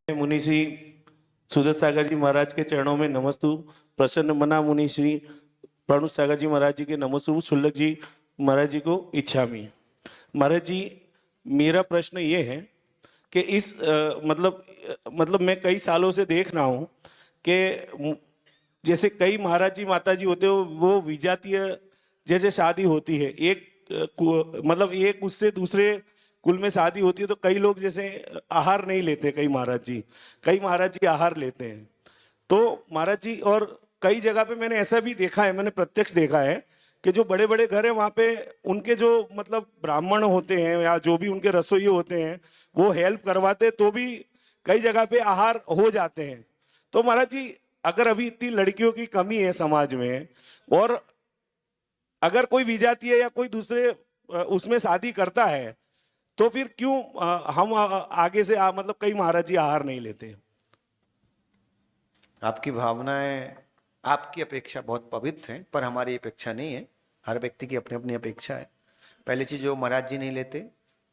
मैं मुनि श्री सुदत सागर जी महाराज के चरणों में नमस्तु, प्रसन्न मना मुनि श्री प्रणुत सागर जी महाराज जी के नमस्तु, शुल्लक जी महाराज जी को इच्छामि। महाराज जी, मेरा प्रश्न ये है कि इस मतलब मैं कई सालों से देख रहा हूँ कि जैसे कई महाराज जी माता जी होते हो, वो विजातीय जैसे शादी होती है, एक उससे दूसरे कुल में शादी होती है, तो कई लोग जैसे आहार नहीं लेते, कई महाराज जी आहार लेते हैं। तो महाराज जी, और कई जगह पे मैंने ऐसा भी देखा है, मैंने प्रत्यक्ष देखा है कि जो बड़े बड़े घर हैं वहाँ पे उनके जो मतलब ब्राह्मण होते हैं या जो भी उनके रसोई होते हैं वो हेल्प करवाते, तो भी कई जगह पे आहार हो जाते हैं। तो महाराज जी, अगर अभी इतनी लड़कियों की कमी है समाज में, और अगर कोई विजातीय या कोई दूसरे उसमें शादी करता है, तो फिर क्यों हम आगे से मतलब कई महाराज जी आहार नहीं लेते? आपकी भावनाएं, आपकी अपेक्षा बहुत पवित्र हैं, पर हमारी अपेक्षा नहीं है। हर व्यक्ति की अपनी अपनी अपेक्षा है। पहली चीज, जो महाराज जी नहीं लेते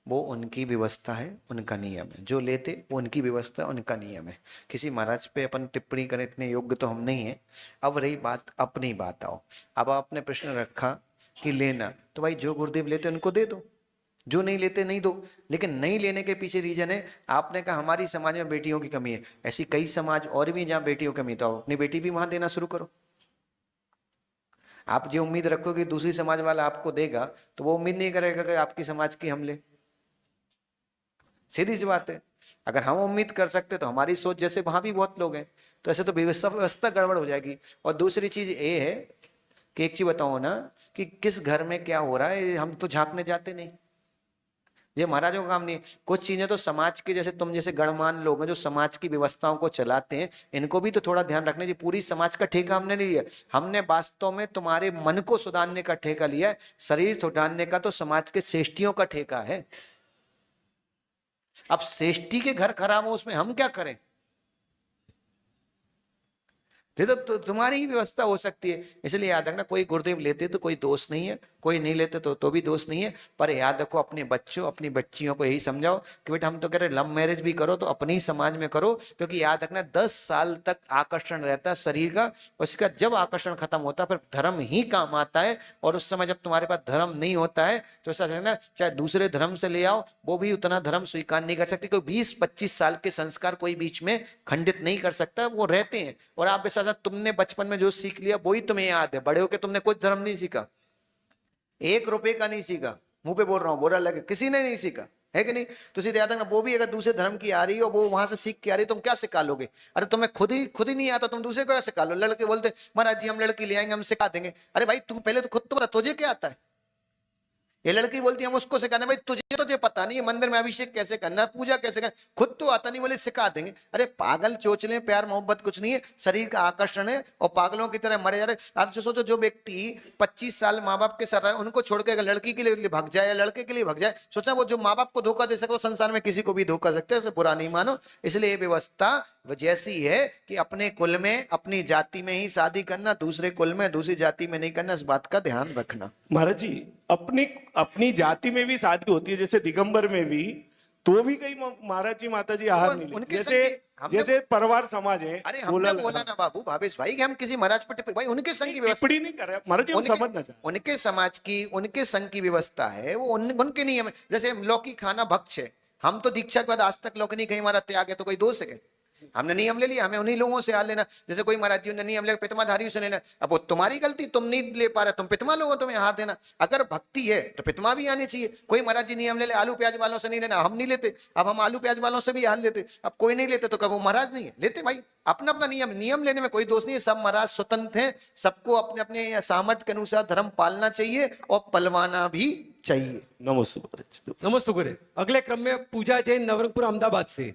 वो उनकी व्यवस्था है, उनका नियम है। जो लेते वो उनकी व्यवस्था, उनका नियम है। किसी महाराज पे अपन टिप्पणी करें, इतने योग्य तो हम नहीं है। अब रही बात, अपनी बात आओ। अब आपने प्रश्न रखा कि लेना, तो भाई जो गुरुदेव लेते उनको दे दो, जो नहीं लेते नहीं दो। लेकिन नहीं लेने के पीछे रीजन है, आपने कहा हमारी समाज में बेटियों की कमी है। ऐसी कई समाज और भी जहां बेटियों की कमी, तो आप अपनी बेटी भी वहां देना शुरू करो। आप जो उम्मीद रखोगे दूसरी समाज वाला आपको देगा, तो वो उम्मीद नहीं करेगा कि आपकी समाज की हम ले। सीधी सी बात है। अगर हम उम्मीद कर सकते तो हमारी सोच जैसे वहां भी बहुत लोग हैं, तो ऐसे तो व्यवस्था गड़बड़ हो जाएगी। और दूसरी चीज ये है कि एक चीज बताओ ना, कि किस घर में क्या हो रहा है हम तो झांकने जाते नहीं। ये महाराजों का काम नहीं। कुछ चीजें तो समाज के, जैसे तुम जैसे गणमान्य लोग हैं जो समाज की व्यवस्थाओं को चलाते हैं, इनको भी तो थोड़ा ध्यान रखना चाहिए। पूरी समाज का ठेका हमने नहीं लिया, हमने वास्तव में तुम्हारे मन को सुधारने का ठेका लिया है। शरीर सुधारने का तो समाज के श्रेष्ठियों का ठेका है। अब श्रेष्ठी के घर खराब हो, उसमें हम क्या करें? तो तुम्हारी ही व्यवस्था हो सकती है। इसलिए याद रखना, कोई गुरुदेव लेते तो कोई दोष नहीं है, कोई नहीं लेते तो भी दोष नहीं है। पर याद रखो, अपने बच्चों अपनी बच्चियों को यही समझाओ कि बेटा हम तो कह रहे लव मैरिज भी करो तो अपनी समाज में करो, क्योंकि याद रखना 10 साल तक आकर्षण रहता है शरीर का। उसका जब आकर्षण खत्म होता है फिर धर्म ही काम आता है। और उस समय जब तुम्हारे पास धर्म नहीं होता है तो ऐसा समझना, चाहे दूसरे धर्म से ले आओ, वो भी उतना धर्म स्वीकार नहीं कर सकते। क्योंकि 20-25 साल के संस्कार कोई बीच में खंडित नहीं कर सकता, वो रहते हैं। और आप ऐसा तुमने बचपन में जो सीख लिया वही तुम्हें याद है। बड़े होकर तुमने कुछ धर्म नहीं सीखा, 1 रुपए का नहीं सीखा। मुंह पे बोल रहा हूं, बुरा लगे, किसी ने नहीं सीखा, है कि नहीं? तो सीधे याद रखना, वो भी अगर दूसरे धर्म की आ रही हो, वो वहां से सीख के आ रही, तुम क्या सिखा लोगे? अरे तुम्हें खुद ही नहीं आता, तुम दूसरे को क्या सिखा लो? लड़के बोलते महाराज जी हम लड़की ले आएंगे, हम सिखा देंगे। अरे भाई तू पहले तो खुद तो बता, तुझे क्या आता है? ये लड़की बोलती है हम उसको सिखाने, भाई तुझे पता नहीं है मंदिर में अभिषेक कैसे करना, पूजा कैसे करना, खुद तो आता नहीं, बोले सिखा देंगे। अरे पागल चोचले, प्यार मोहब्बत कुछ नहीं है, शरीर का आकर्षण है और पागलों की तरह मरे जा रहे। आप जो सोचो, जो व्यक्ति 25 साल माँ बाप के साथ रहा है, उनको छोड़ के अगर लड़की के लिए भाग जाए या लड़के के लिए भाग जाए, सोचना वो जो माँ बाप को धोखा दे सको, संसार में किसी को भी धोखा सकते हैं, उसे बुरा नहीं मानो। इसलिए ये व्यवस्था जैसी है कि अपने कुल में अपनी जाति में ही शादी करना, दूसरे कुल में दूसरी जाति में नहीं करना, इस बात का ध्यान रखना। महाराज जी, अपनी जाति में भी शादी होती है, जैसे दिगंबर में भी, तो भी कई महाराज जी माता जी आहार नहीं लेते, जैसे परिवार समाज है। अरे हमने बोला ना बाबू भावेश भाई कि हम किसी महाराज पर भाई उनके संघ की व्यवस्था नहीं कर रहे महाराज जी, हम समझना चाहते। उनके समाज की, उनके संघ की व्यवस्था है, वो उनके नियम है। जैसे लौकी खाना भक्ष है, हम तो दीक्षा के बाद आज तक लौकी नहीं खाई, हमारा त्याग है, तो कोई दोष है? हमने नियम ले लिया, हमें उन्हीं लोगों से हार लेना। जैसे कोई महाराज जी ने नियम लिया पितमाधारियों से लेना, अब वो तुम्हारी गलती, तुम नहीं ले पा रहे, तुम पितमा लोगों, तुम्हें हार देना। अगर भक्ति है तो पितमा भी आनी चाहिए। कोई महाराज जी नियम ले ले आलू प्याज वालों से नहीं लेना, हम नहीं लेते, अब हम आलू प्याज वालों से भी हार लेते। अब कोई नहीं लेते तो कब वो महाराज नहीं है? लेते भाई, अपना अपना नियम लेने में कोई दोष नहीं है। सब महाराज स्वतंत्र हैं, सबको अपने अपने सामर्थ्य के अनुसार धर्म पालना चाहिए और पलवाना भी चाहिए। नमस्ते। नमस्ते। अगले क्रम में पूजा जैन, नवरंगपुर अहमदाबाद से।